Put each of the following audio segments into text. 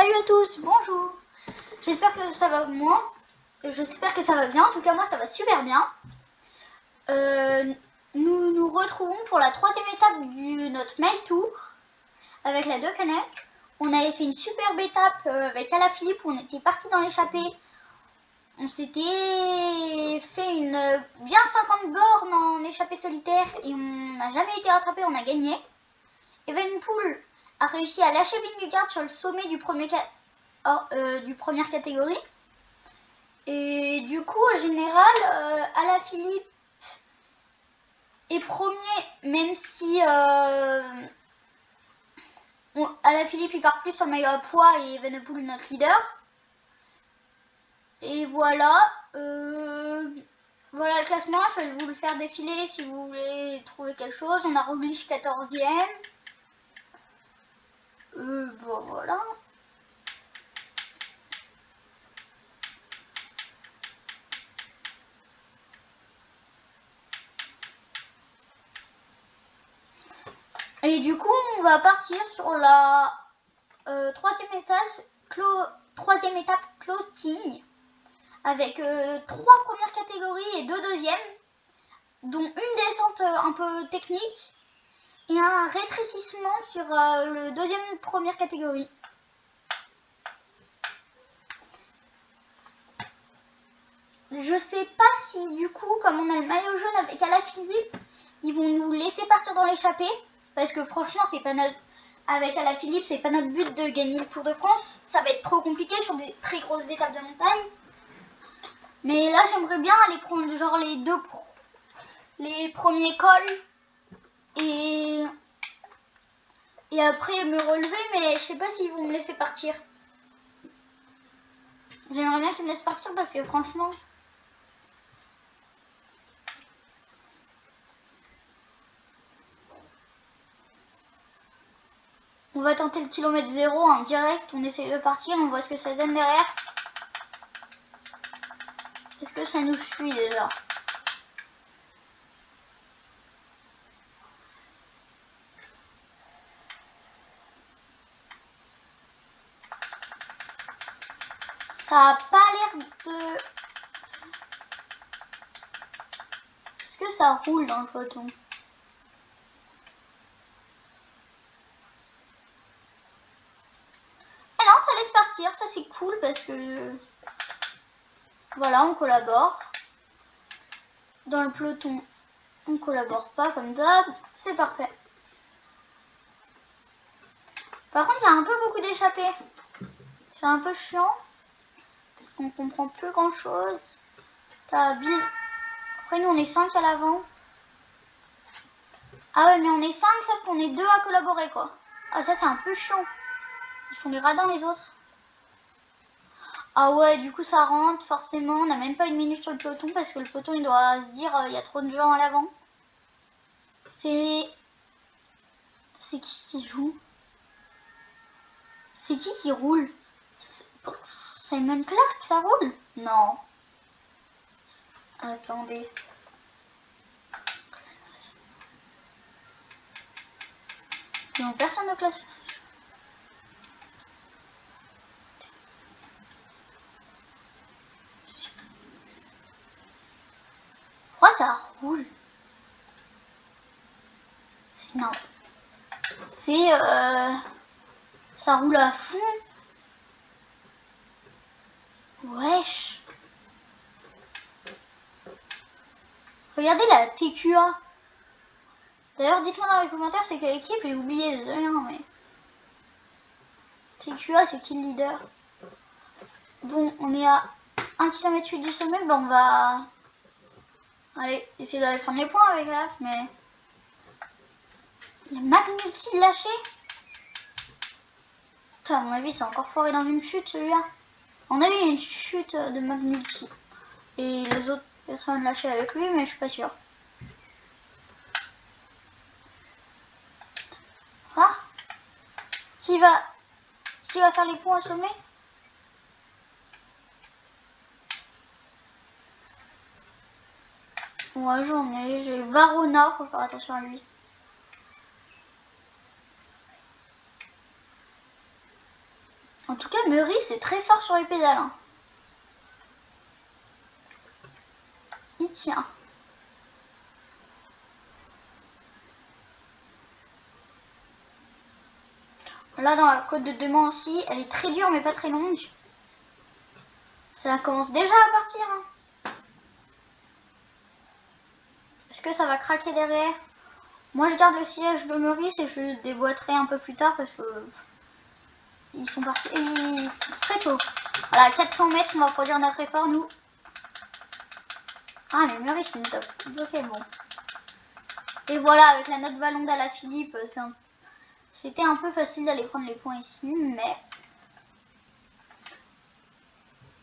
Salut à tous, bonjour. J'espère que ça va J'espère que ça va bien. En tout cas, moi, ça va super bien. Nous nous retrouvons pour la troisième étape de notre Mail Tour avec la Deceuninck. On avait fait une superbe étape avec Alaphilippe où on était parti dans l'échappée. On s'était fait une bien 50 bornes en échappée solitaire et on n'a jamais été rattrapé, on a gagné. Evenpool a réussi à lâcher Vingegaard sur le sommet du première catégorie. Et du coup, au général, Alaphilippe est premier, même si Alaphilippe il part plus sur le maillot à poids et Evenepoel notre leader. Et voilà, voilà le classement, je vais vous le faire défiler si vous voulez trouver quelque chose. On a Roglic 14e. Bon voilà. Et du coup, on va partir sur la troisième étape close team avec 3 premières catégories et 2 deuxièmes, dont une descente un peu technique et un rétrécissement sur le deuxième première catégorie. Je sais pas si du coup, comme on a le maillot jaune avec Alaphilippe, ils vont nous laisser partir dans l'échappée, parce que franchement, c'est pas notre avec Alaphilippe, c'est pas notre but de gagner le Tour de France. Ça va être trop compliqué sur des très grosses étapes de montagne. Mais là, j'aimerais bien aller prendre genre les premiers cols et après me relever, mais je sais pas s'ils vont me laisser partir. J'aimerais bien qu'ils me laissent partir parce que franchement... On va tenter le kilomètre 0 en direct, on essaye de partir, on voit ce que ça donne derrière. Est-ce que ça nous suit déjà? Ça a pas l'air de... Est-ce que ça roule dans le peloton? Ah non, ça laisse partir, ça c'est cool parce que... Voilà, on collabore. Dans le peloton, on collabore pas comme d'hab, c'est parfait. Par contre, il y a un peu beaucoup d'échappées. C'est un peu chiant. Parce qu'on comprend plus grand chose. T'as Bill. Après, nous, on est 5 à l'avant. Ah ouais, mais on est 5, sauf qu'on est 2 à collaborer, quoi. Ah, ça, c'est un peu chiant. Ils font les radins, les autres. Ah ouais, du coup, ça rentre, forcément. On n'a même pas une minute sur le peloton, parce que le peloton, il doit se dire, il y a trop de gens à l'avant. C'est qui joue? C'est qui roule? Simon Clark, ça roule? Non. Attendez. Non, personne ne classe. Pourquoi ça roule? Non. C'est... ça roule à fond. Wesh. Regardez la TQA. D'ailleurs, dites-moi dans les commentaires c'est quelle équipe, j'ai oublié, désolé, mais... TQA, c'est qui le leader? Bon, on est à 1 km 8 du sommet, bon, on va... Allez, essayer d'aller prendre les points avec la mais... Il y a McNulty de lâcher. Putain, à mon avis, c'est encore foiré dans une chute, celui-là. On avait une chute de McNulty. Et les autres personnes lâchaient avec lui, mais je suis pas sûre. Ah, qui va faire les points au sommet? Ouais, j'ai Varona, faut faire attention à lui. En tout cas, Murray, c'est très fort sur les pédales. Hein. Il tient. Là, dans la côte de demain aussi, elle est très dure, mais pas très longue. Ça commence déjà à partir. Hein. Est-ce que ça va craquer derrière? Moi, je garde le siège de Maurice et je le déboîterai un peu plus tard parce que ils sont partis très tôt. Voilà, 400 mètres, on va produire notre effort, nous. Ah, mais Maurice, il nous a bloqué le bon. Et voilà, avec la note ballon d'Alaphilippe, c'était un peu facile d'aller prendre les points ici, mais...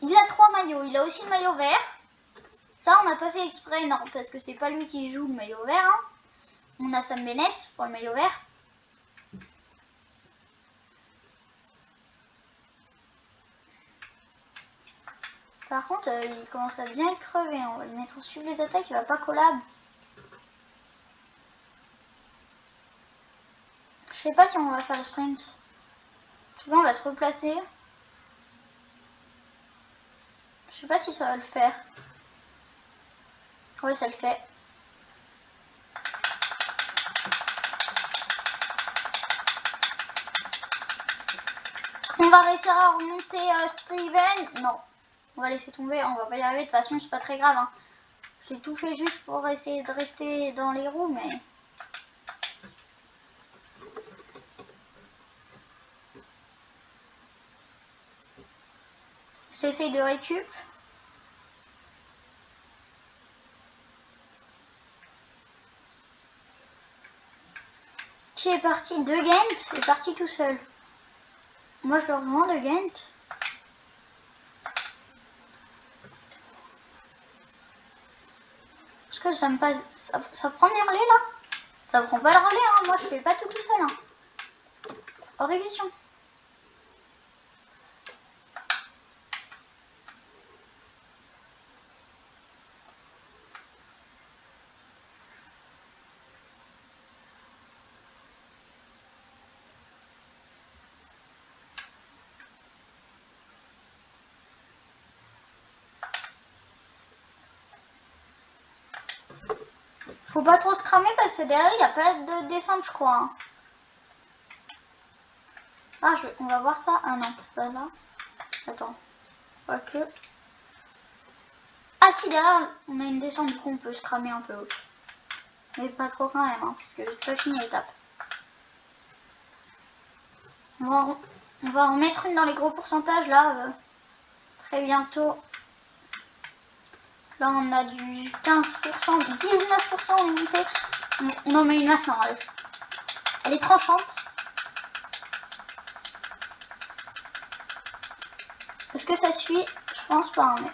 Il a 3 maillots, il a aussi le maillot vert. Ça, on n'a pas fait exprès, non, parce que c'est pas lui qui joue le maillot vert. Hein. On a Sam Bennett pour le maillot vert. Par contre, il commence à bien être crevé. On va le mettre au suivre les attaques, il va pas collab. Je sais pas si on va faire le sprint. En tout cas, on va se replacer. Je sais pas si ça va le faire. Oui, ça le fait. On va réussir à remonter Steven. Non, on va laisser tomber. On va pas y arriver. De toute façon, c'est pas très grave. Hein. J'ai tout fait juste pour essayer de rester dans les roues, mais... J'essaye de récup. Qui est parti de Ghent est parti tout seul. Moi, je le rejoins de Ghent. Parce que ça me passe... Ça prend des relais, là? Ça prend pas le relais, hein. Moi, je fais pas tout seul. Hein. Hors de question. Faut pas trop se cramer parce que derrière il n'y a pas de descente, je crois. Hein. Ah, on va voir ça. Ah non, c'est pas là. Attends. Ok. Ah si, derrière on a une descente, du coup on peut se cramer un peu. Mais pas trop quand même, hein, parce que c'est pas fini l'étape. On va en mettre une dans les gros pourcentages là. Très bientôt. Là on a du 15%, 19% en unité. On en met une maintenant. Elle est tranchante. Est-ce que ça suit? Je pense pas, hein, mais...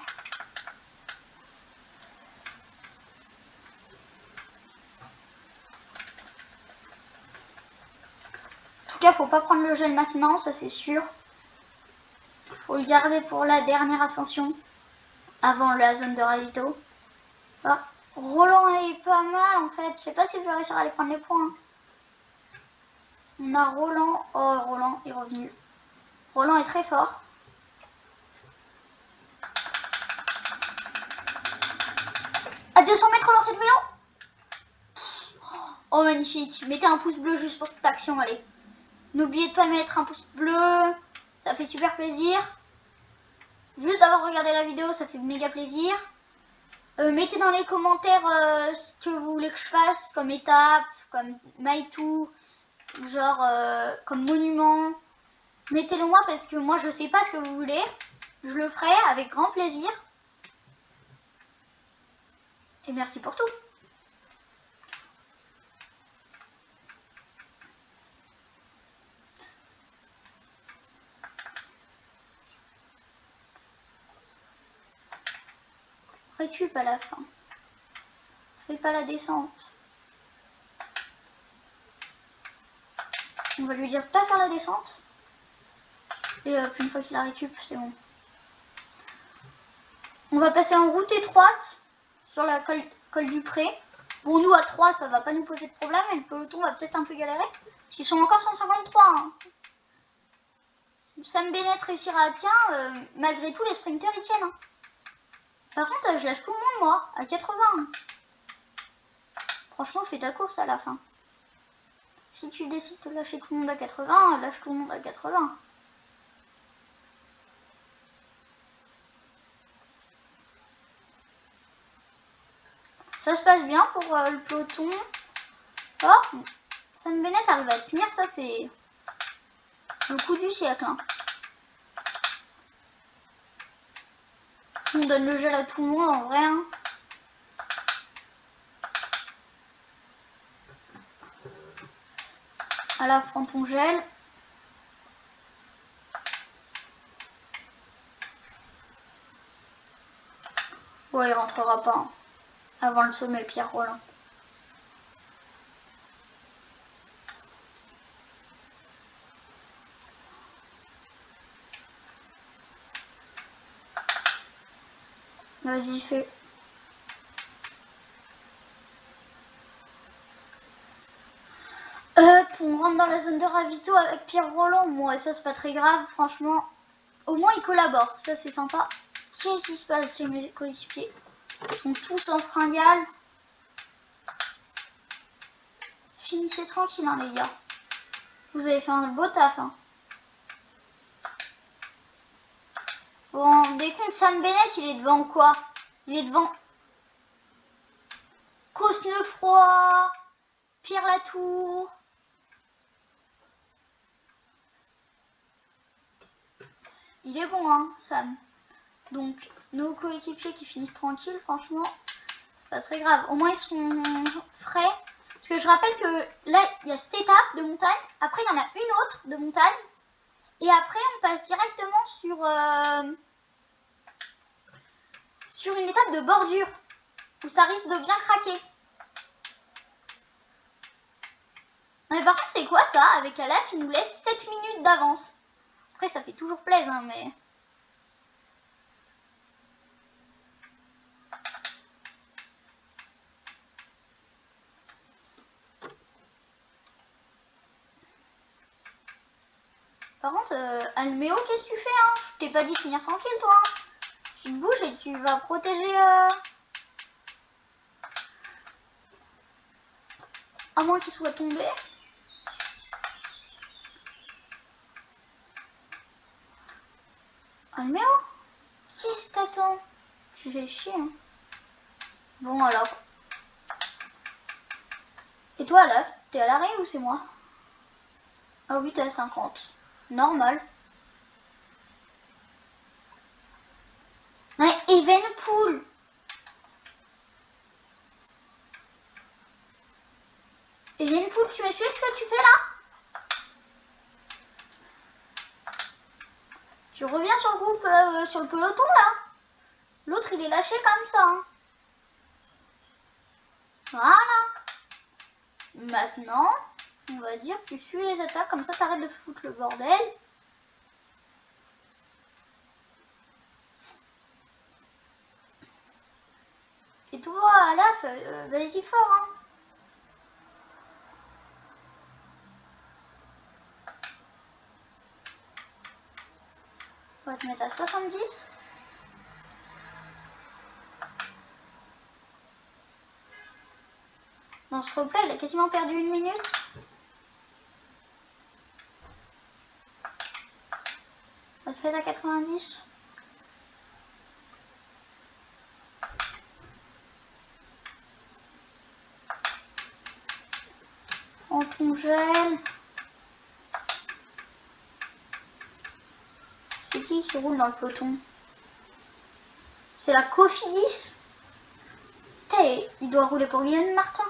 En tout cas, faut pas prendre le gel maintenant, ça c'est sûr. Faut le garder pour la dernière ascension, avant la zone de ravito. Alors, Roland est pas mal en fait. Je sais pas si je vais réussir à aller prendre les points. On a Roland. Oh, Roland est revenu. Roland est très fort. À 200 mètres, lancer de vélo. Oh, magnifique. Mettez un pouce bleu juste pour cette action, allez. N'oubliez de pas mettre un pouce bleu. Ça fait super plaisir. Juste d'avoir regardé la vidéo, ça fait méga plaisir. Mettez dans les commentaires ce que vous voulez que je fasse comme étape, comme my tour, genre comme monument. Mettez-le moi parce que moi je sais pas ce que vous voulez. Je le ferai avec grand plaisir. Et merci pour tout. Récup à la fin. Fais pas la descente. On va lui dire de pas faire la descente. Et une fois qu'il a récup, c'est bon. On va passer en route étroite sur la col du Pré. Bon, nous à 3, ça va pas nous poser de problème. Et le peloton va peut-être un peu galérer. Parce qu'ils sont encore 153. Hein. Sam Bennett réussira à tenir, malgré tout les sprinters ils tiennent. Hein. Par contre, je lâche tout le monde moi, à 80. Franchement, fais ta course à la fin. Si tu décides de lâcher tout le monde à 80, lâche tout le monde à 80. Ça se passe bien pour le peloton. Oh, Sam Bennett arrive à tenir, ça c'est le coup du siècle. Hein. On donne le gel à tout le monde en vrai. Hein. À la prends ton gel. Ouais, il rentrera pas. Hein. Avant le sommet, Pierre Rolland. Vas-y, fais. On rentre dans la zone de ravito avec Pierre Rolland. Bon, et ça, c'est pas très grave, franchement. Au moins, ils collaborent. Ça, c'est sympa. Qu'est-ce qui se passe chez mes coéquipiers? Ils sont tous en fringale. Finissez tranquille, hein, les gars. Vous avez fait un beau taf. Hein. Vous vous rendez compte, Sam Bennett, il est devant quoi? Il est devant Cosnefroy, Pierre Latour. Il est bon, hein, Sam. Donc, nos coéquipiers qui finissent tranquilles, franchement, c'est pas très grave. Au moins, ils sont frais. Parce que je rappelle que là, il y a cette étape de montagne. Après, il y en a une autre de montagne. Et après, on passe directement sur une étape de bordure. Où ça risque de bien craquer. Mais par contre, c'est quoi ça? Avec Aleph, il nous laisse 7 minutes d'avance. Après, ça fait toujours plaisir, hein, mais... Par contre, Alméo, qu'est-ce que tu fais hein? Je t'ai pas dit de finir tranquille, toi. Hein. Tu te bouges et tu vas protéger... À moins qu'il soit tombé. Alméo, qu'est-ce que t'attends? Tu fais chier, hein. Bon, alors. Et toi, là, t'es à l'arrêt ou c'est moi? Ah oui, t'es à 50. Normal. Ouais, Evenpool. Evenpool, tu me suis avec ce que tu fais là? Tu reviens sur le groupe, sur le peloton là? L'autre, il est lâché comme ça. Hein. Voilà. Maintenant, on va dire que tu suis les attaques, comme ça t'arrêtes de foutre le bordel. Et toi, Alaf, vas-y fort, hein. On va te mettre à 70. Dans ce replay, il a quasiment perdu 1 minute. On va te mettre à 90. En ton gel. C'est qui roule dans le peloton? C'est la Cofidis. Il doit rouler pour Guillaume Martin.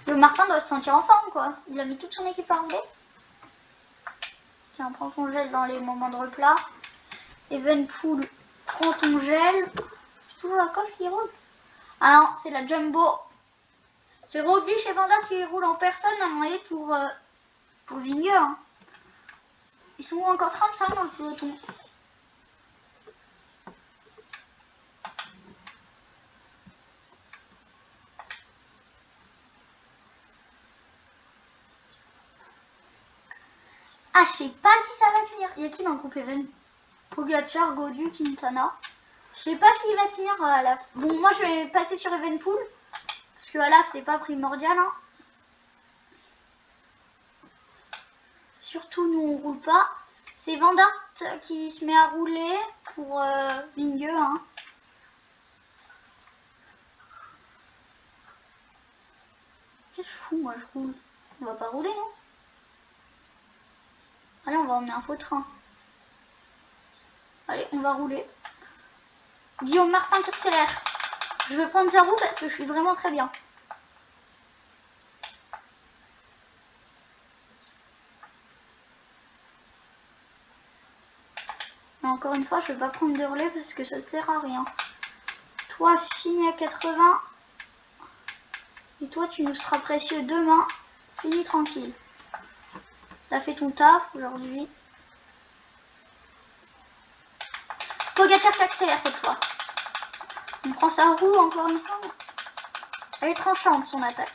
Le Martin doit se sentir en forme, quoi. Il a mis toute son équipe à rouler. Tiens, prends ton gel dans les moments de replat. Evenpool, prends ton gel. C'est toujours la coiffe qui roule. Ah non, c'est la Jumbo. C'est Roglic et Van Der qui roulent en personne, à mon avis, pour Vingegaard. Hein. Ils sont encore 35 dans le peloton. Ah, je sais pas si ça va finir. Il y a qui dans le groupe Even? Pogacar, Godu, Quintana. Je sais pas s'il va finir à la... Bon, moi je vais passer sur Evenpool. Parce que à la c'est pas primordial. Hein. Surtout nous on roule pas. C'est Van Aert qui se met à rouler pour Vingegaard. Hein. Qu'est-ce que je fous moi je roule? On va pas rouler non? Allez on va emmener un faux train. Allez on va rouler. Guillaume Martin qui accélère. Je vais prendre sa roue parce que je suis vraiment très bien. Mais encore une fois je vais pas prendre de relais parce que ça sert à rien. Toi finis à 80. Et toi tu nous seras précieux demain. Finis tranquille. T'as fait ton taf aujourd'hui. Pogacar qui accélère cette fois. On prend sa roue encore une fois. Elle est tranchante son attaque.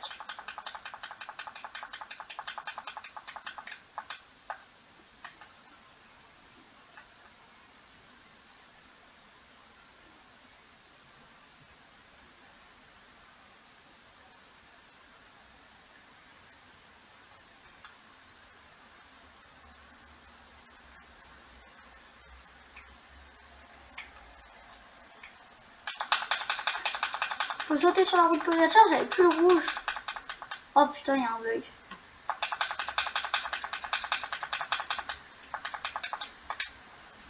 Faut sauter sur la roue de Pogacar, j'avais plus le rouge. Oh putain, il y a un bug.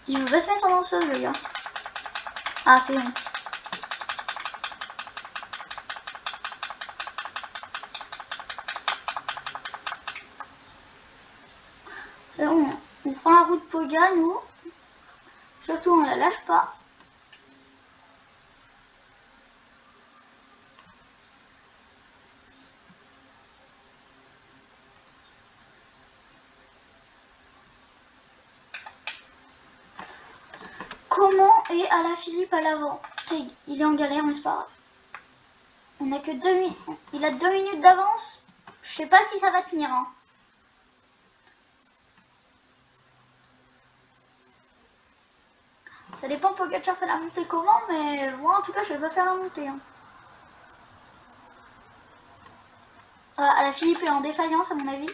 Il veut pas se mettre en danseuse, le gars. Ah, c'est bon. C'est bon. On prend la roue de Poga, nous. Surtout, on la lâche pas. Comment est Alaphilippe à l'avant? Il est en galère, mais c'est pas grave. On a que 2 minutes. Il a 2 minutes d'avance. Je sais pas si ça va tenir. Hein. Ça dépend Pogacar fait la montée comment, mais moi en tout cas je vais pas faire la montée. Hein. Alaphilippe est en défaillance à mon avis.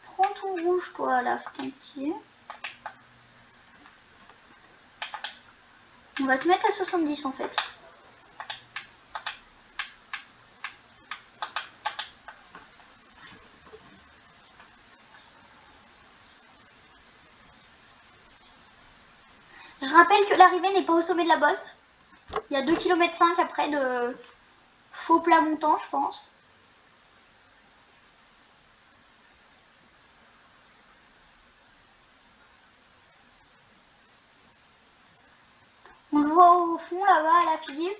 Prends ton rouge toi Alaf, tranquille. On va te mettre à 70 en fait. Je rappelle que l'arrivée n'est pas au sommet de la bosse. Il y a 2,5 km après de faux plat montant, je pense. On le voit au fond là-bas à Alaphilippe.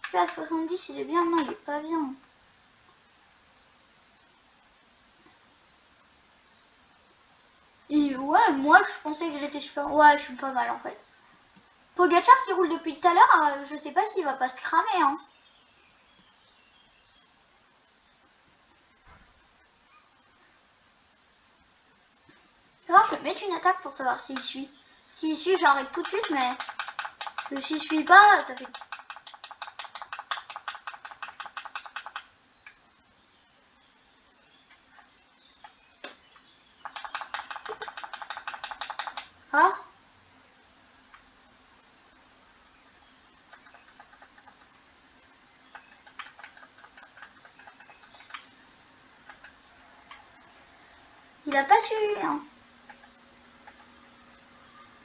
Est-ce qu'à 70 il est bien? Non, il est pas bien. Et ouais, moi je pensais que j'étais super... Ouais, je suis pas mal en fait. Pogacar qui roule depuis tout à l'heure, je sais pas s'il va pas se cramer. Hein. Alors, je vais mettre une attaque pour savoir s'il suit. S'il suit, j'arrête tout de suite, mais s'il suit pas, ça fait... Ah. Il a pas suivi. Hein.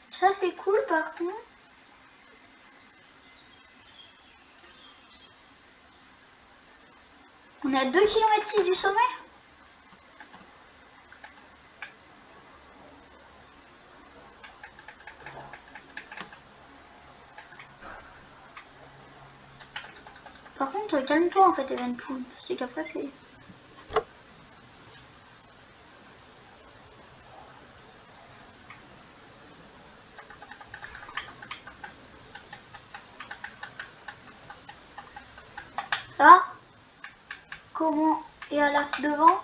Ça c'est cool par contre. On est à 2,6 km du sommet. Par contre, calme-toi en fait, Evenpool. C'est qu'après c'est... Ça va? Comment est Alaf devant?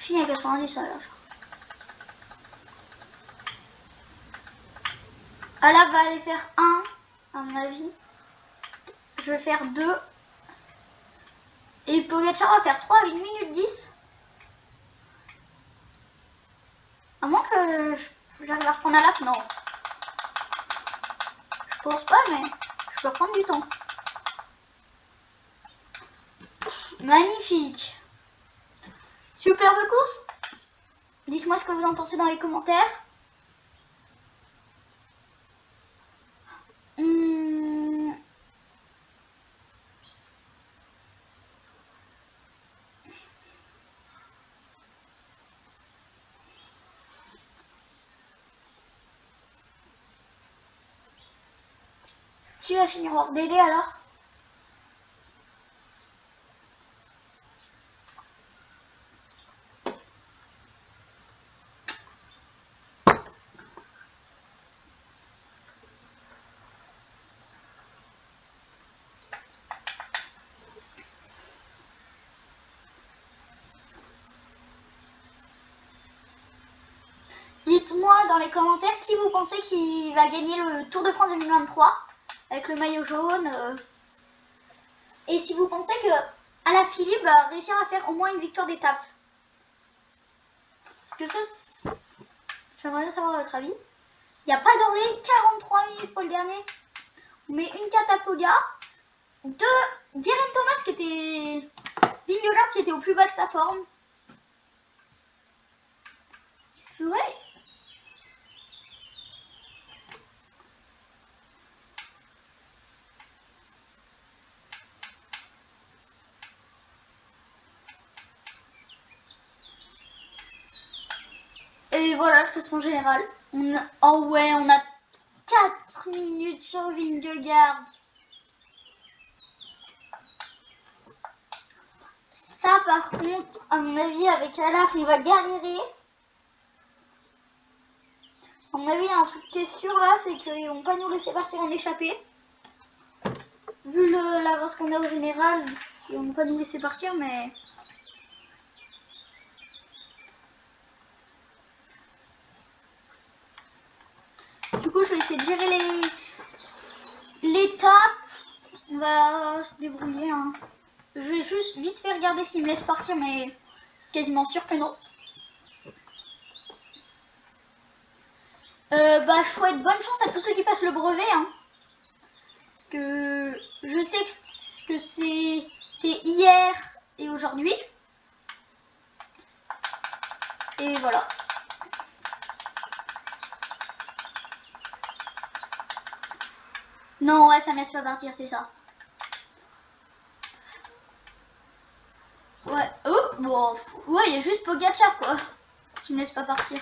fini à 90 alors. Ah là va aller faire 1 à mon avis. Je vais faire 2. Et Pogacar va faire 3 à 1 minute 10. À moins que j'arrive à reprendre à la non. Je pense pas, mais je peux prendre du temps. Magnifique. Superbe course. Dites-moi ce que vous en pensez dans les commentaires. Qui va finir hors délai alors? Dites-moi dans les commentaires qui vous pensez qui va gagner le Tour de France 2023 avec le maillot jaune. Et si vous pensez que Alaphilippe va réussir à faire au moins une victoire d'étape. Parce que ça, j'aimerais bien savoir votre avis. Il n'y a pas d'ordre, 43 minutes pour le dernier. On met une 4 à Pogacar. 2 Geraint Thomas qui était... Vingegaard qui était au plus bas de sa forme. Ouais. Et voilà le classement général. Oh ouais, on a 4 minutes sur Vingegaard. Ça par contre, à mon avis, avec Alaf, on va galérer. À mon avis, il y a un truc qui est sûr là, c'est qu'ils vont pas nous laisser partir en échappée. Vu l'avance qu'on a au général, ils vont pas nous laisser partir, mais... Du coup, je vais essayer de gérer l'étape. On va se débrouiller. Hein. Je vais juste vite fait regarder s'ils me laissent partir, mais c'est quasiment sûr que non. Bah, je souhaite bonne chance à tous ceux qui passent le brevet. Hein. Parce que je sais que c'était hier et aujourd'hui. Et voilà. Non, ouais, ça me laisse pas partir, c'est ça. Ouais, oh, bon, ouais, il y a juste Pogacar, quoi, qui me laisse pas partir.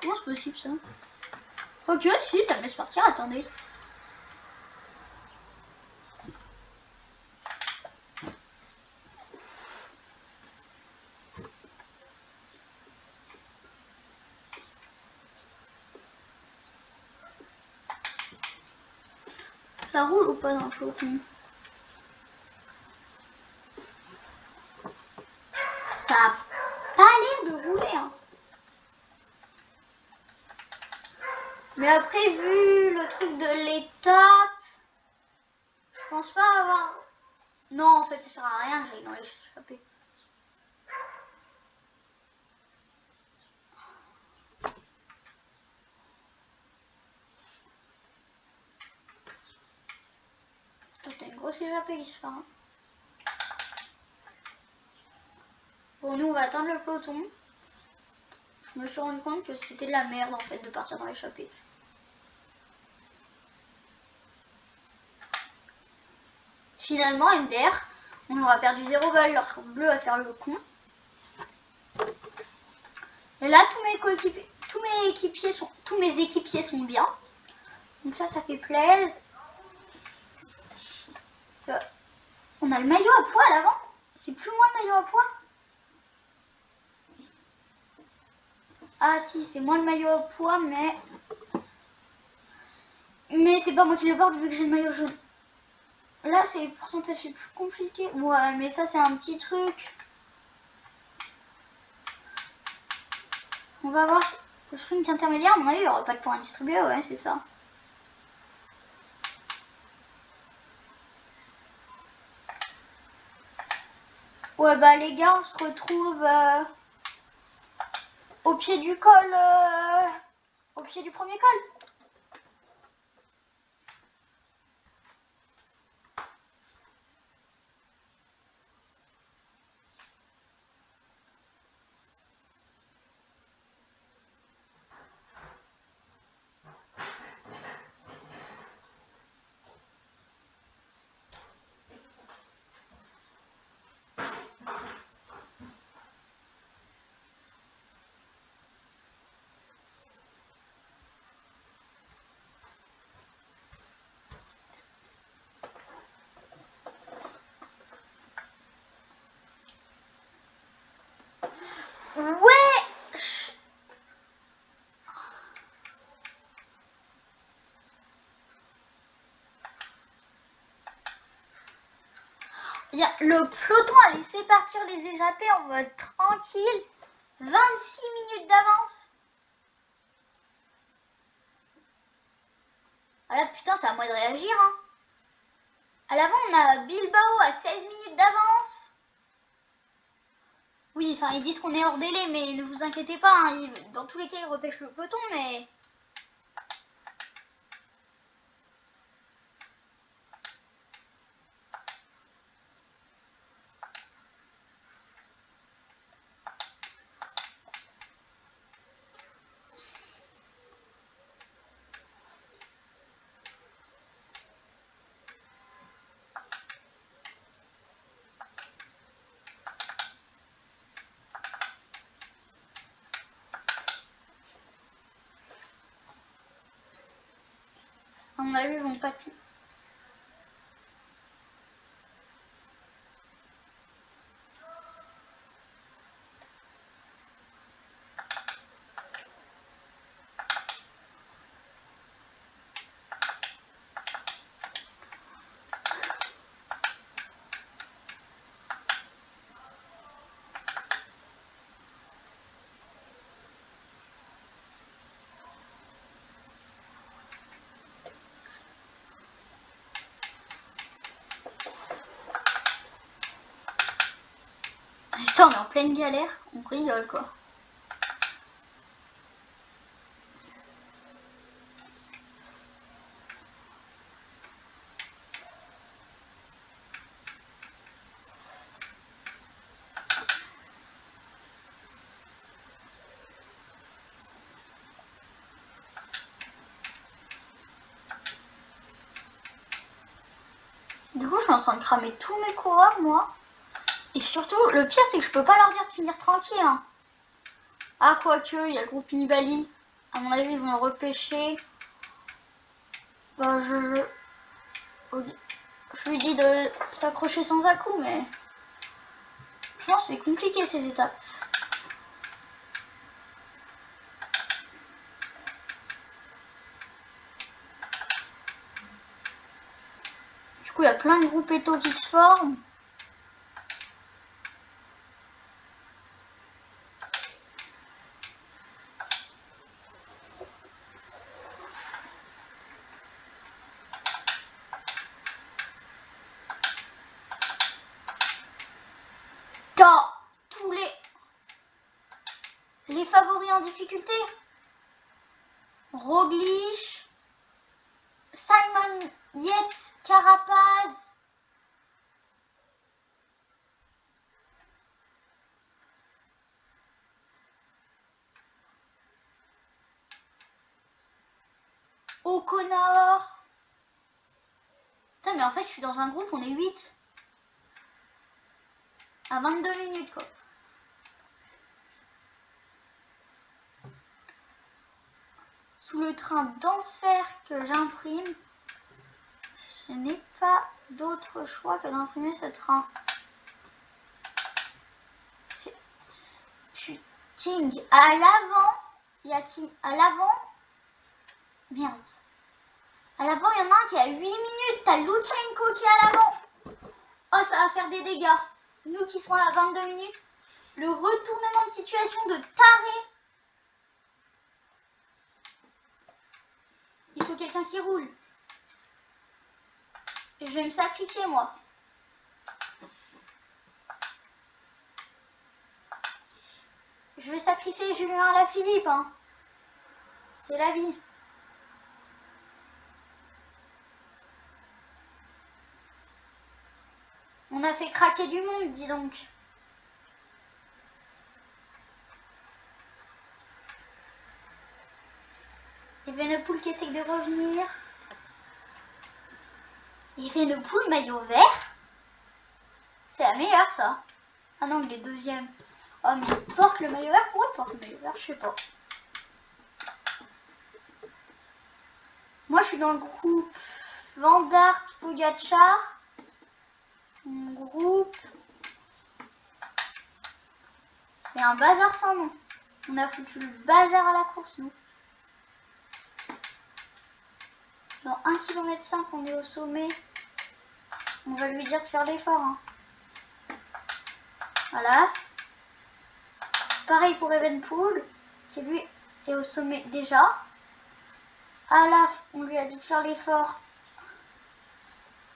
Comment c'est possible, ça? Ok, si, ça me laisse partir, attendez. Ça roule ou pas dans le peloton? Ça a pas l'air de rouler, hein. Mais après, vu le truc de l'étape, je pense pas avoir... Non, en fait, ça sert à rien, j'aille dans les échappées. T'as une grosse échappée qui se fait. Hein. Bon, nous, on va atteindre le peloton. Je me suis rendu compte que c'était de la merde, en fait, de partir dans l'échappée. Finalement, MDR, on aura perdu 0 balle, leur bleu à faire le con. Et là, tous mes équipiers sont bien. Donc ça fait plaisir. On a le maillot à poids à l'avant. C'est plus moi le maillot à poids. Ah si, c'est moi le maillot à poids, mais c'est pas moi qui le porte vu que j'ai le maillot jaune. Là, c'est pourcentage c'est plus compliqué. Ouais, mais ça c'est un petit truc. On va voir si le sprint intermédiaire, à mon avis, il n'y aura pas de points à distribuer, ouais, c'est ça. Ouais, bah les gars, on se retrouve au pied du col, au pied du premier col. Ouais. Bien, le peloton a laissé partir les échappés en mode tranquille. 26 minutes d'avance. Ah là, putain, c'est à moi de réagir. Hein. À l'avant, on a Bilbao à 16 minutes d'avance. Oui, enfin, ils disent qu'on est hors délai, mais ne vous inquiétez pas. Hein, dans tous les cas, ils repêchent le peloton, mais... À mon avis, ils vont pas tout. Putain, on est en pleine galère. On rigole, quoi. Du coup, je suis en train de cramer tous mes coureurs, moi. Et surtout, le pire, c'est que je peux pas leur dire de finir tranquille. Hein. Ah, quoique, il y a le groupe Nibali. À mon avis, ils vont le repêcher. Bah, je lui dis de s'accrocher sans à-coup, mais... Je pense que c'est compliqué, ces étapes. Du coup, il y a plein de groupes étaux qui se forment. Dans tous les favoris en difficulté. Roglic, Simon Yates, Carapaz. O'Connor. Putain, mais en fait, je suis dans un groupe, on est 8. À 22 minutes, quoi. Sous le train d'enfer que j'imprime, je n'ai pas d'autre choix que d'imprimer ce train. Putain, à l'avant, il y a qui? À l'avant, merde. À l'avant, il y en a un qui a 8 minutes. T'as Lutsenko qui est à l'avant. Oh, ça va faire des dégâts. Nous qui serons à 22 minutes. Le retournement de situation de taré. Il faut quelqu'un qui roule. Je vais me sacrifier, moi. Je vais sacrifier Julien Alaphilippe. Hein. C'est la vie. On a fait craquer du monde, dis donc. Evenepoel qui essaie de revenir. Evenepoel maillot vert. C'est la meilleure, ça. Ah non, il est deuxième. Oh, mais il porte le maillot vert. Pourquoi il porte le maillot vert? Je sais pas. Moi, je suis dans le groupe Van Aert, Pogacar. Mon groupe. C'est un bazar sans nom. On a foutu le bazar à la course, nous. Dans 1,5 km, on est au sommet. On va lui dire de faire l'effort. Hein. Voilà. Pareil pour Evenepoel, qui lui est au sommet déjà. Alaf, on lui a dit de faire l'effort.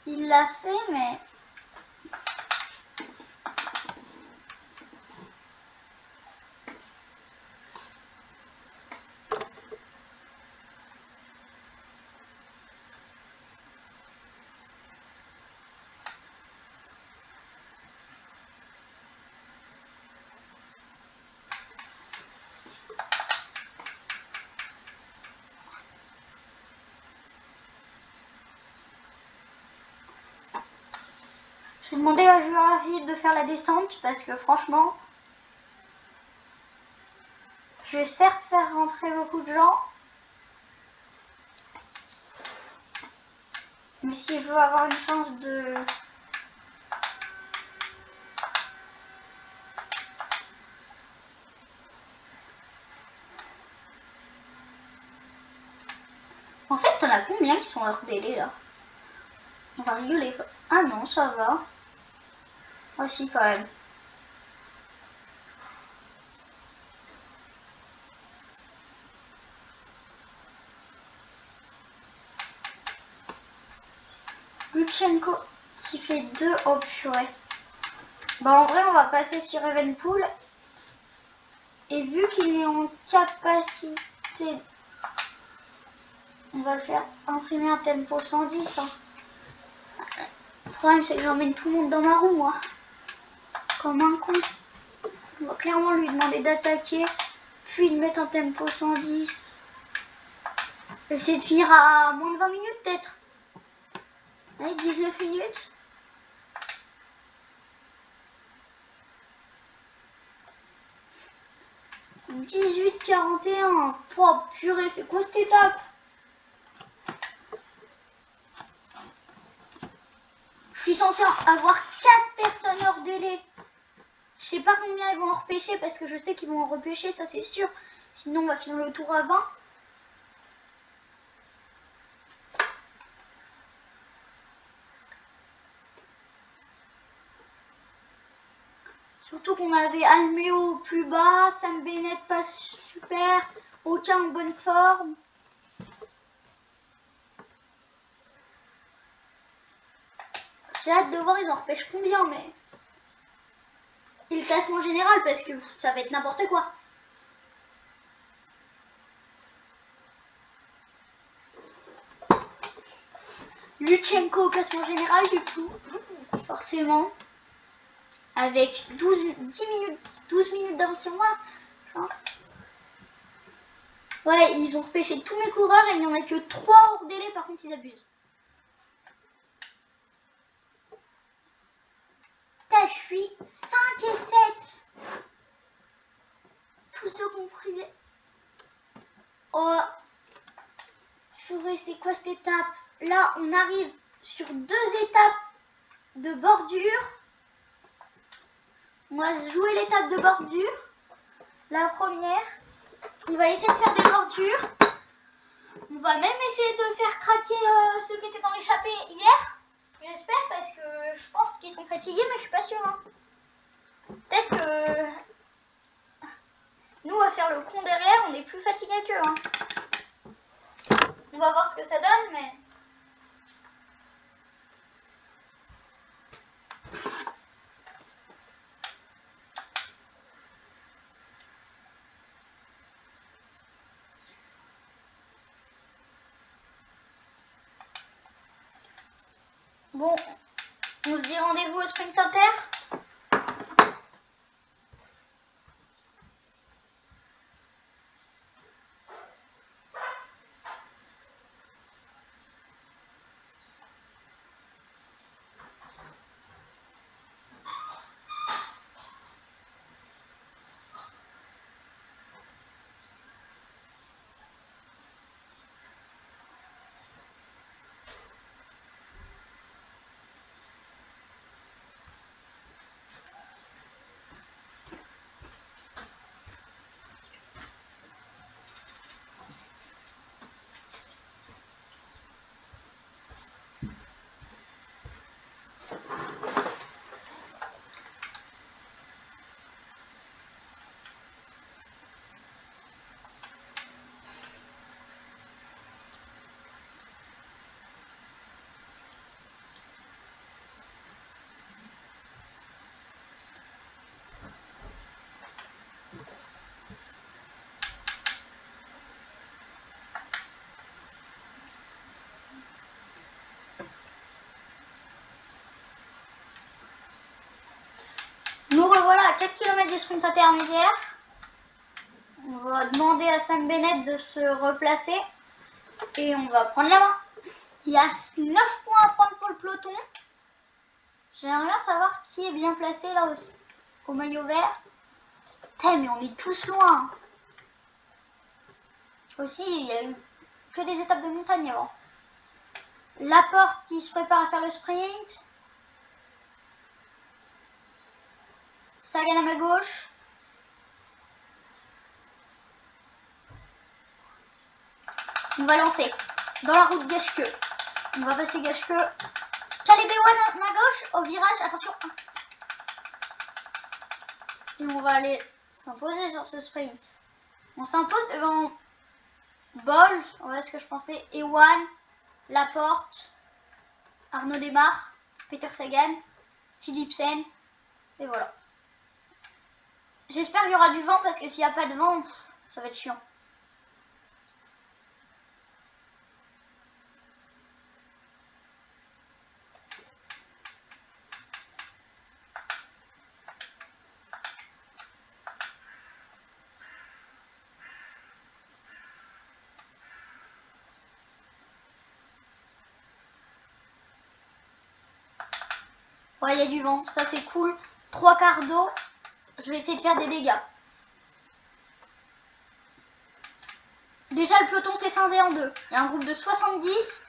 Il l'a fait, mais... J'ai demandé à Julien Alaphilippe de faire la descente parce que franchement, je vais certes faire rentrer beaucoup de gens, mais s'il veut avoir une chance de... En fait, t'en as combien qui sont hors délai là? On va rigoler. Ah non, ça va. Ah si, quand même. Lutsenko qui fait 2. Oh purée. Bah en vrai, on va passer sur Evenepoel. Et vu qu'il est en capacité... On va le faire imprimer un tempo 110. Hein. Le problème, c'est que j'emmène tout le monde dans ma roue, moi. Comme un con. On va clairement lui demander d'attaquer. Puis de mettre un tempo 110. Essayer de finir à moins de 20 minutes, peut-être. Allez, 19 minutes. « 18,41. Oh purée, c'est quoi cette étape? Je suis censée avoir 4 personnes hors délai. Je sais pas combien ils vont en repêcher parce que je sais qu'ils vont en repêcher, ça c'est sûr. Sinon on va finir le tour à 20. Surtout qu'on avait Almeo plus bas, Sam Bennett pas super, aucun en bonne forme. J'ai hâte de voir ils en repêchent combien, mais... Et le classement général parce que ça va être n'importe quoi. Lutsenko au classement général du coup, forcément. Avec 12 minutes d'avance sur moi, je pense. Ouais, ils ont repêché tous mes coureurs et il n'y en a que 3 hors délai, par contre ils abusent. Je suis 5 et 7. Tous ceux compris. Oh, purée, c'est quoi cette étape? Là, on arrive sur 2 étapes de bordure. On va se jouer l'étape de bordure. La première, on va essayer de faire des bordures. On va même essayer de faire craquer ceux qui étaient dans l'échappée hier. J'espère parce que je pense qu'ils sont fatigués, mais je suis pas sûre. Hein. Peut-être que nous, à faire le con derrière, on est plus fatigués qu'eux. Hein. On va voir ce que ça donne, mais... Bon, on se dit rendez-vous au sprint inter. Nous revoilà à 4 km du sprint intermédiaire. On va demander à Sam Bennett de se replacer et on va prendre la main. Il y a 9 points à prendre pour le peloton. J'aimerais bien savoir qui est bien placé là au maillot vert. Putain, mais on est tous loin. Aussi, il y a eu que des étapes de montagne avant. Laporte qui se prépare à faire le sprint. Sagan à ma gauche. On va lancer dans la route Gacheux. On va passer Gacheux. Caleb Ewan à ma gauche au virage. Attention. Et on va aller s'imposer sur ce sprint. On s'impose devant Boll. Voilà ce que je pensais. Ewan, Laporte, Arnaud Démarre, Peter Sagan, Philipsen. Et voilà. J'espère qu'il y aura du vent parce que s'il n'y a pas de vent, ça va être chiant. Ouais, il y a du vent, ça c'est cool. 3 quarts d'eau, je vais essayer de faire des dégâts. Déjà le peloton s'est scindé en deux. Il y a un groupe de 70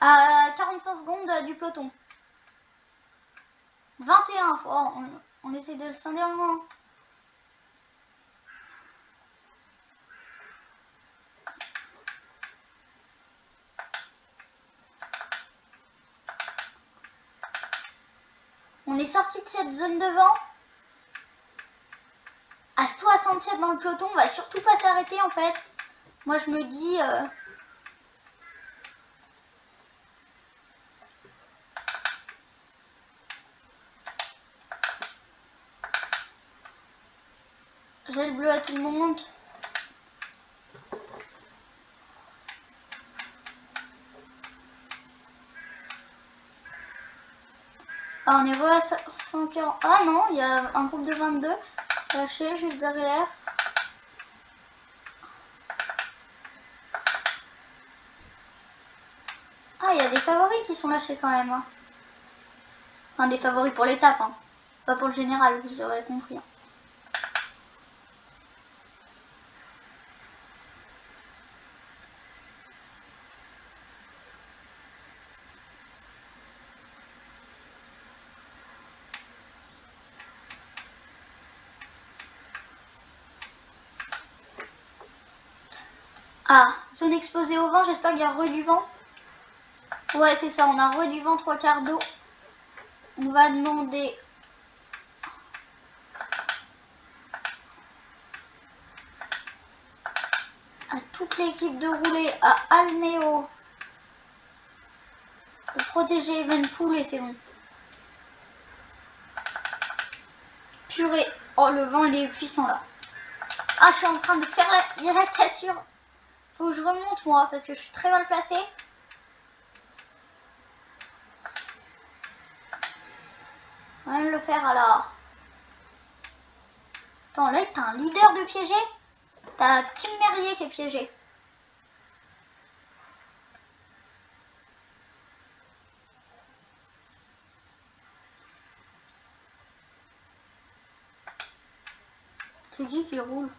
à 45 secondes du peloton. 21, on essaie de le scinder en moins. On est sorti de cette zone de vent. À 67 dans le peloton, on va surtout pas s'arrêter en fait. Moi je me dis... J'ai le bleu à tout le monde. Ah, on est re à 140. Ah non, il y a un groupe de 22 lâché juste derrière. Ah, il y a des favoris qui sont lâchés quand même. Hein. Enfin, des favoris pour l'étape, hein. Pas pour le général, vous aurez compris. Hein. Ah, zone exposée au vent, j'espère qu'il y a re du vent. Ouais, c'est ça, on a re du vent 3 quarts d'eau. On va demander... à toute l'équipe de rouler, à Almeo de protéger Evenpool et c'est bon. Purée, oh le vent il est puissant là. Ah, je suis en train de faire il y a la cassure. Faut que je remonte moi parce que je suis très mal placée. On va le faire alors. Attends, là t'as un leader de piégé. T'as Tim Merlier qui est piégé. C'est qui roule?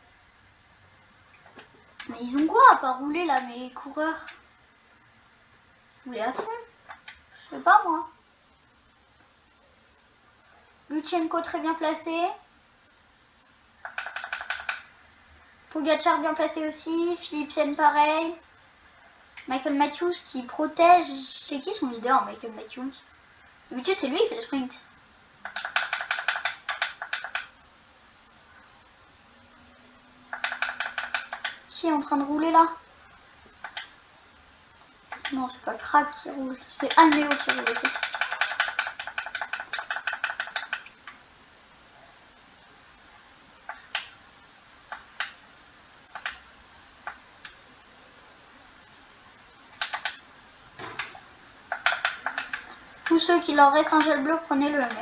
Mais ils ont quoi à pas rouler là, mes coureurs? Rouler à fond? Je sais pas moi. Lutsenko très bien placé. Pogacar bien placé aussi. Philipsen pareil. Michael Matthews qui protège. C'est qui son leader, Michael Matthews? D'habitude c'est lui qui fait le sprint. Qui est en train de rouler là? Non, c'est pas Crack qui roule, c'est Almeo qui roule. Okay. Tous ceux qui leur restent un gel bleu, prenez-le. Mais...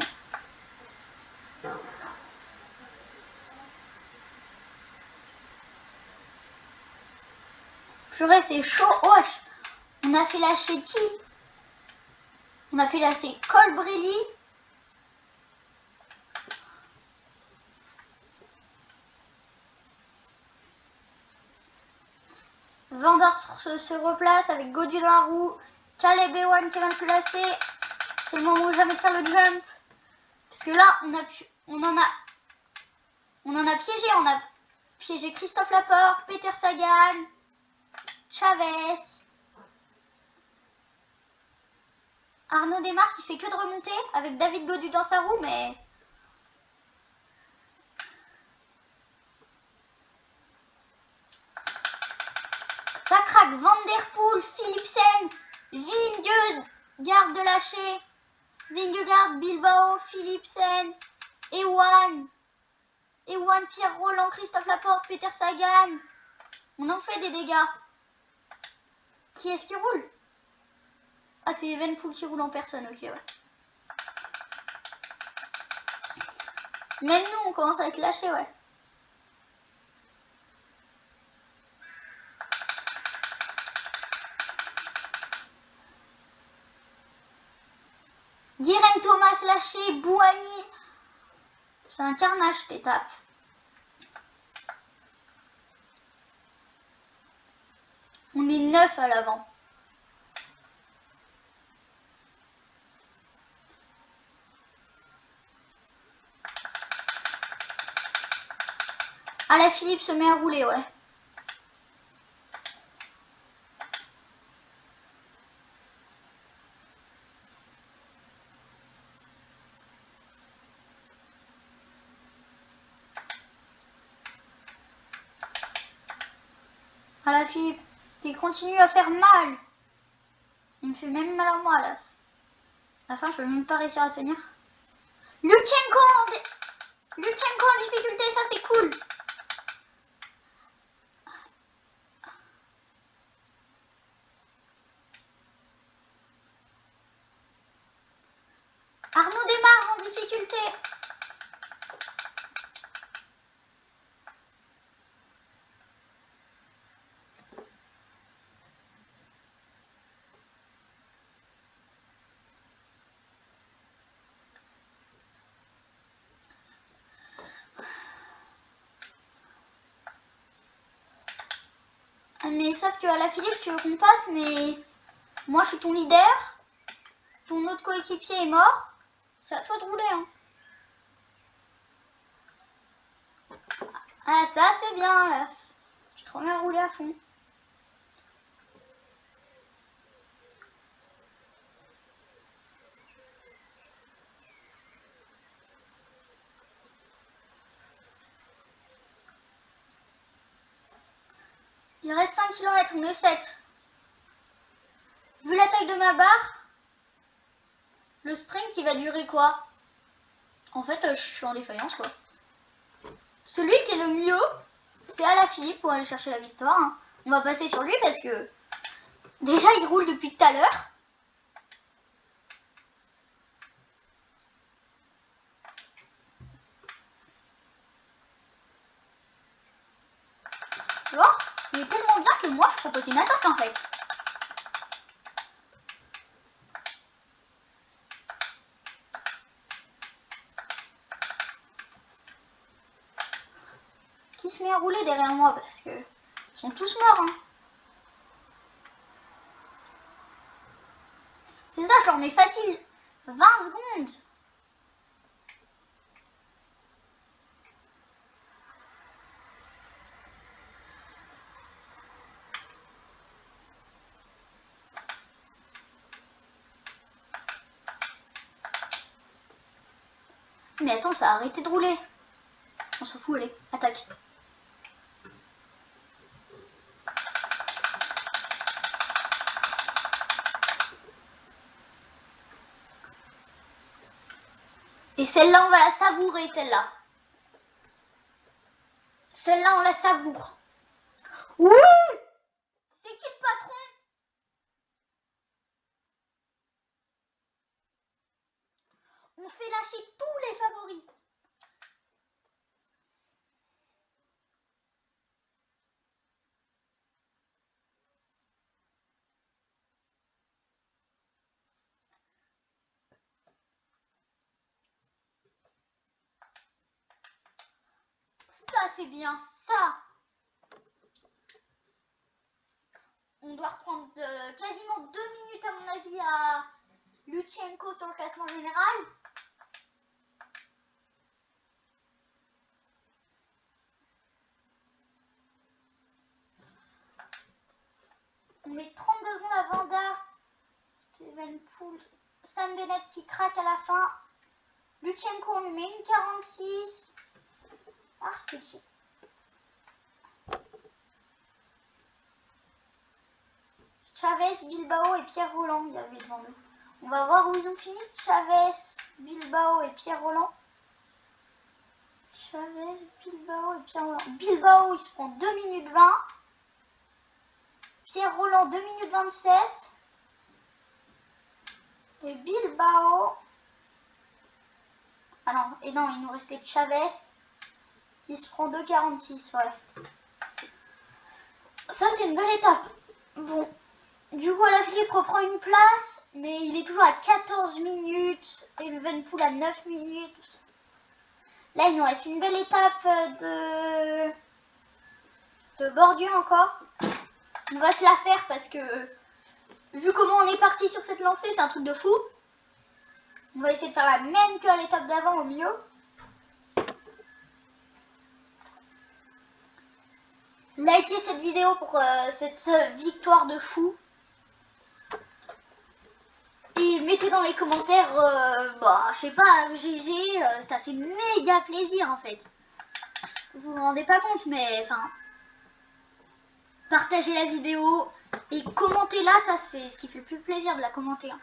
Purée, c'est chaud. Oh, on a fait lâcher qui? On a fait lâcher Colbrelli. Van Aert se replace avec Gaudu dans la roue. Caleb Ewan qui est mal placé. C'est le moment où jamais de faire le jump. Parce que là, on en a piégé. On a piégé Christophe Laporte, Peter Sagan, Chavez. Arnaud Desmarques qui fait que de remonter avec David Gaudu dans sa roue, mais... Ça craque. Van der Poel, Philipsen, Vingegaard de lâcher. Vingegaard, Bilbao, Philipsen, Ewan, Pierre Roland, Christophe Laporte, Peter Sagan. On en fait des dégâts. Qui est-ce qui roule? Ah, c'est Evenpool qui roule en personne, ok, ouais. Même nous, on commence à être lâchés, ouais. Guérin Thomas lâché, Bouhanni. C'est un carnage cette étape. On est 9 à l'avant. Alaphilippe se met à rouler, ouais. Alaphilippe qui continue à faire mal. Il me fait même mal à moi là. À la fin, je peux même pas réussir à tenir. Lutsenko en difficulté, ça c'est cool. Arnaud Desmarques en difficulté. Mais sauf que Alaphilippe, tu veux qu'on passe, mais moi je suis ton leader. Ton autre coéquipier est mort. C'est à toi de rouler, hein. Ah, ça c'est bien là. J'ai trop bien roulé à fond. Il Il reste 5 km, on est 7. Vu la taille de ma barre, le sprint il va durer quoi? En fait, je suis en défaillance quoi. Celui qui est le mieux, c'est Alaphilippe pour aller chercher la victoire. Hein. On va passer sur lui parce que déjà il roule depuis tout à l'heure. Tu vois, il est tellement bien que moi je propose une attaque en fait. Qui se met à rouler derrière moi parce que ils sont tous morts. Hein. C'est ça, je leur mets facile 20 secondes. Mais attends, ça a arrêté de rouler. On s'en fout, allez, attaque. Et celle-là, on va la savourer, celle-là. Celle-là, on la savoure. Oui! C'est qui le patron? On fait lâcher tous les favoris. Ça, c'est bien, ça. On doit reprendre quasiment 2 minutes, à mon avis, à Lutsenko sur le classement général. On met 32 secondes à Van Aert, Evenepoel, Sam Bennett qui craque à la fin. Lutsenko, on lui met une 46. Ah, c'était qui? Chavez, Bilbao et Pierre Roland, il y avait devant nous. On va voir où ils ont fini. Chavez, Bilbao et Pierre Roland. Chavez, Bilbao et Pierre Roland. Bilbao, il se prend 2 minutes 20. Pierre Roland, 2 minutes 27. Et Bilbao. Ah non, et non, il nous restait Chavez qui se prend 2,46. Ouais. Ça, c'est une belle étape. Bon. Du coup, Alaphilippe reprend une place, mais il est toujours à 14 minutes et Evenepoel à 9 minutes. Là, il nous reste une belle étape de bordure encore. On va se la faire parce que, vu comment on est parti sur cette lancée, c'est un truc de fou. On va essayer de faire la même que à l'étape d'avant au mieux. Likez cette vidéo pour cette victoire de fou. Et mettez dans les commentaires, je sais pas, GG, ça fait méga plaisir en fait. Vous vous rendez pas compte, mais enfin, partagez la vidéo et commentez-la, ça c'est ce qui fait plus plaisir de la commenter. Hein.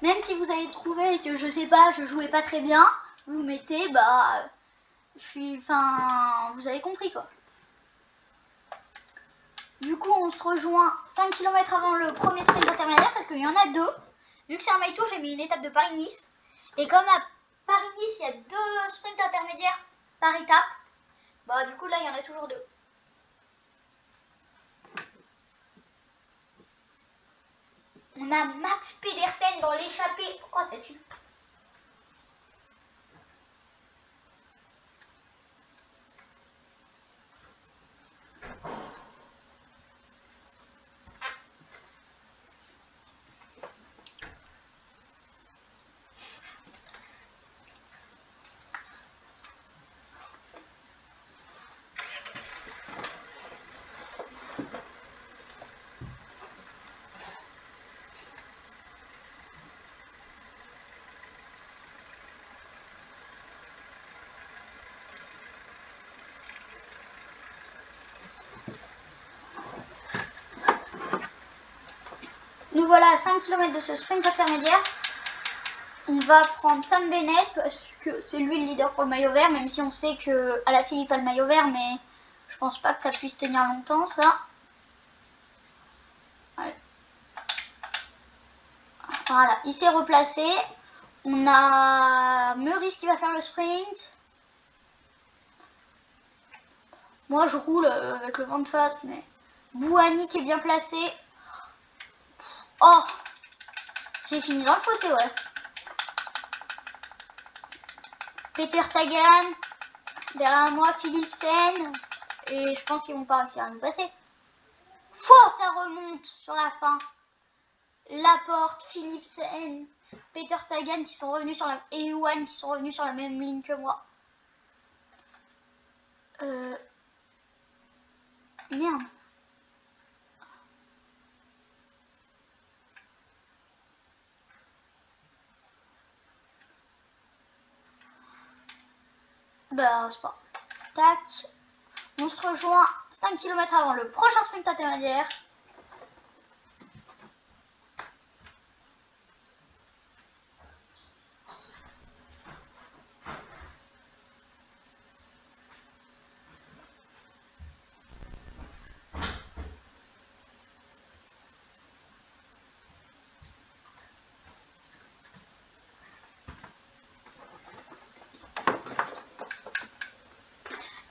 Même si vous avez trouvé que je sais pas, je jouais pas très bien, vous mettez, vous avez compris quoi. Du coup, on se rejoint 5 km avant le premier sprint intermédiaire parce qu'il y en a deux. Vu que c'est un maillot, j'ai mis une étape de Paris-Nice. Et comme à Paris-Nice, il y a 2 sprints intermédiaires par étape, du coup, là, il y en a toujours 2. On a Max Pedersen dans l'échappée. Oh, ça tue. voilà à 5 km de ce sprint intermédiaire. On va prendre Sam Bennett parce que c'est lui le leader pour le maillot vert, même si on sait que Alaphilippe a le maillot vert, mais je pense pas que ça puisse tenir longtemps ça. Ouais. Voilà, il s'est replacé. On a Meurice qui va faire le sprint. Moi je roule avec le vent de face, mais Bouhanni qui est bien placé. Oh, j'ai fini dans le fossé, ouais. Peter Sagan, derrière moi Philipsen, et je pense qu'ils vont pas réussir à nous passer. Ça remonte sur la fin. Laporte, Philipsen, Peter Sagan qui sont revenus sur la... et Ewan qui sont revenus sur la même ligne que moi. Merde. Ben, c'est pas. Tac. On se rejoint 5 km avant le prochain sprint intermédiaire.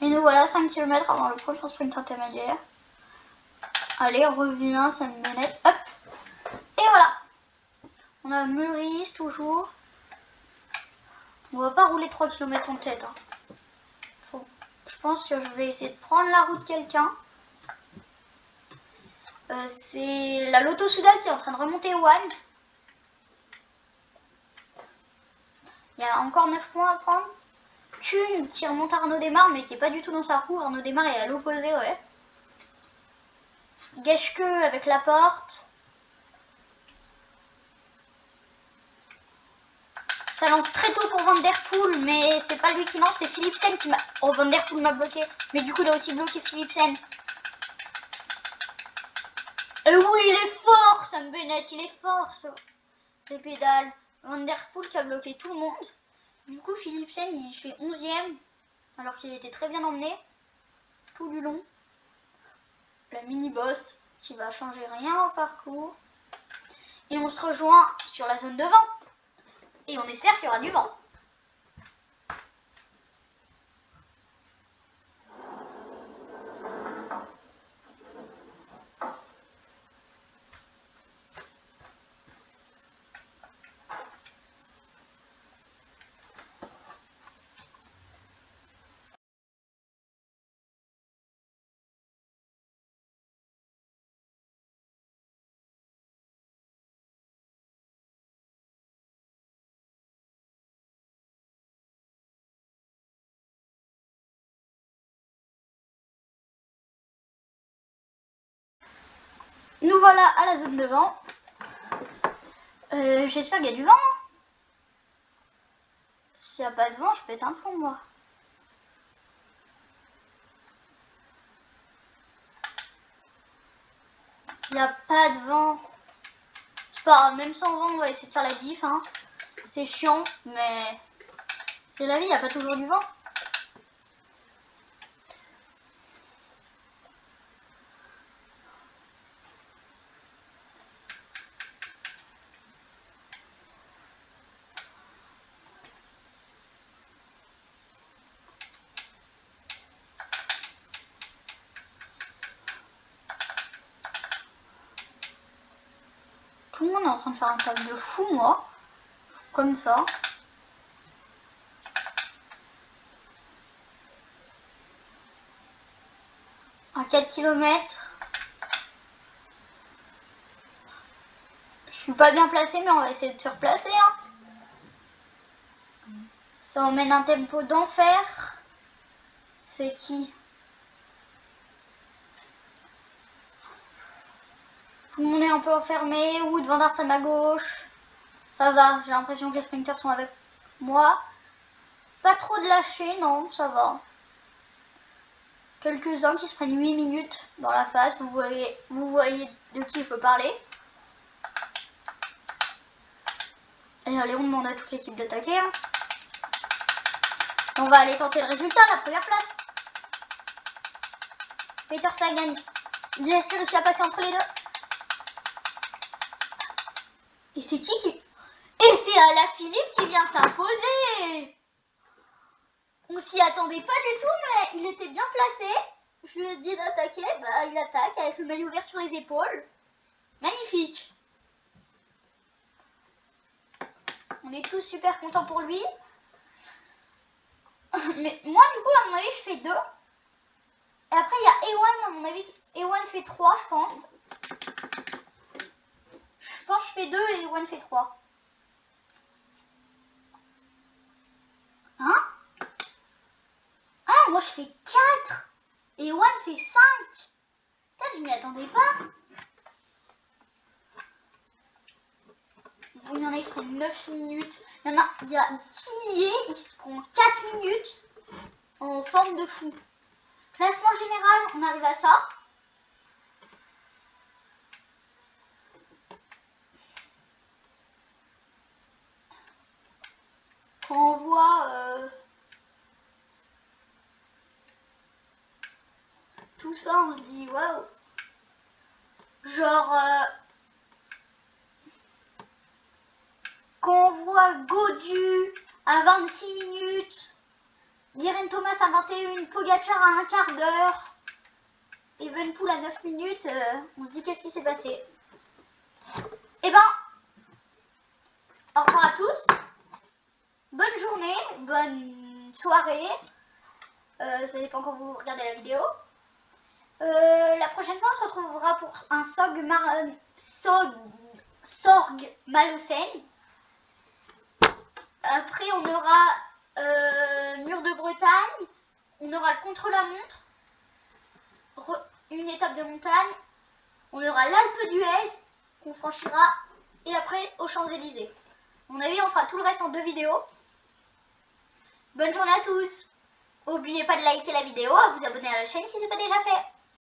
Et nous voilà 5 km avant le prochain sprint intermédiaire. Allez, reviens, Sam Bennett. Hop. Et voilà. On a Meurice toujours. On va pas rouler 3 km en tête. Hein. Je pense que je vais essayer de prendre la route de quelqu'un. C'est la Lotto Soudal qui est en train de remonter One. Il y a encore 9 points à prendre. Kuhn qui remonte Arnaud Démarre mais qui est pas du tout dans sa roue. Arnaud Démarre est à l'opposé, ouais. Geschke avec Laporte. Ça lance très tôt pour Van Der Poel, mais c'est pas lui qui lance, c'est Philipsen qui m'a... Oh, Van Der Poel m'a bloqué, mais du coup il a aussi bloqué Philipsen. Et oui, il est fort, Sam Bennett, il est fort sur les pédales. Van Der Poel qui a bloqué tout le monde. Du coup, Philipsen, il fait 11e, alors qu'il était très bien emmené tout du long. La mini-boss qui va changer rien au parcours. Et on se rejoint sur la zone de vent. Et on espère qu'il y aura du vent. Nous voilà à la zone de vent. J'espère qu'il y a du vent. S'il n'y a pas de vent, je pète un plomb, moi. Il n'y a pas de vent. C'est pas grave, même sans vent, on va essayer de faire la diff. Hein. C'est chiant, mais c'est la vie, il n'y a pas toujours du vent. Tout le monde est en train de faire un table de fou, moi. Comme ça. À 4 km. Je suis pas bien placée, mais on va essayer de se replacer. Hein. Ça emmène un tempo d'enfer. C'est qui? Tout le monde est un peu enfermé. Wood, Van Aert à ma gauche. Ça va, j'ai l'impression que les sprinters sont avec moi. Pas trop de lâcher, non, ça va. Quelques-uns qui se prennent 8 minutes dans la phase. Vous voyez de qui il faut parler. allez, on demande à toute l'équipe d'attaquer. Hein. On va aller tenter le résultat, la première place. Peter Sagan, bien sûr, réussi à passer entre les deux. Et c'est qui Et c'est Alaphilippe qui vient s'imposer. On s'y attendait pas du tout, mais il était bien placé. Je lui ai dit d'attaquer, bah il attaque avec le maillot vert sur les épaules. Magnifique. On est tous super contents pour lui. Mais moi, du coup, à mon avis, je fais 2. Et après, il y a Ewan, à mon avis. Ewan fait 3, je pense. Je pense que je fais 2 et Ewan fait 3. Hein? Ah, moi, je fais 4. Et Ewan fait 5. Putain, je m'y attendais pas. Il y en a qui se prennent 9 minutes. Il y a Tillier, il se prend 4 minutes en forme de fou. Classement général, on arrive à ça. Quand on voit tout ça, on se dit waouh. Genre, quand on voit Gaudu à 26 minutes, Geraint Thomas à 21, Pogacar à un quart d'heure, Evenepoel à 9 minutes, on se dit qu'est-ce qui s'est passé? Eh ben, au revoir à tous, bonne journée, bonne soirée, ça dépend quand vous regardez la vidéo. La prochaine fois, on se retrouvera pour un Sorg Malocène. Après, on aura Mur de Bretagne, on aura le contre-la-montre, une étape de montagne, on aura l'Alpe d'Huez qu'on franchira et après aux Champs-Élysées. À mon avis, on fera tout le reste en 2 vidéos. Bonne journée à tous. N'oubliez pas de liker la vidéo, à vous abonner à la chaîne si ce n'est pas déjà fait.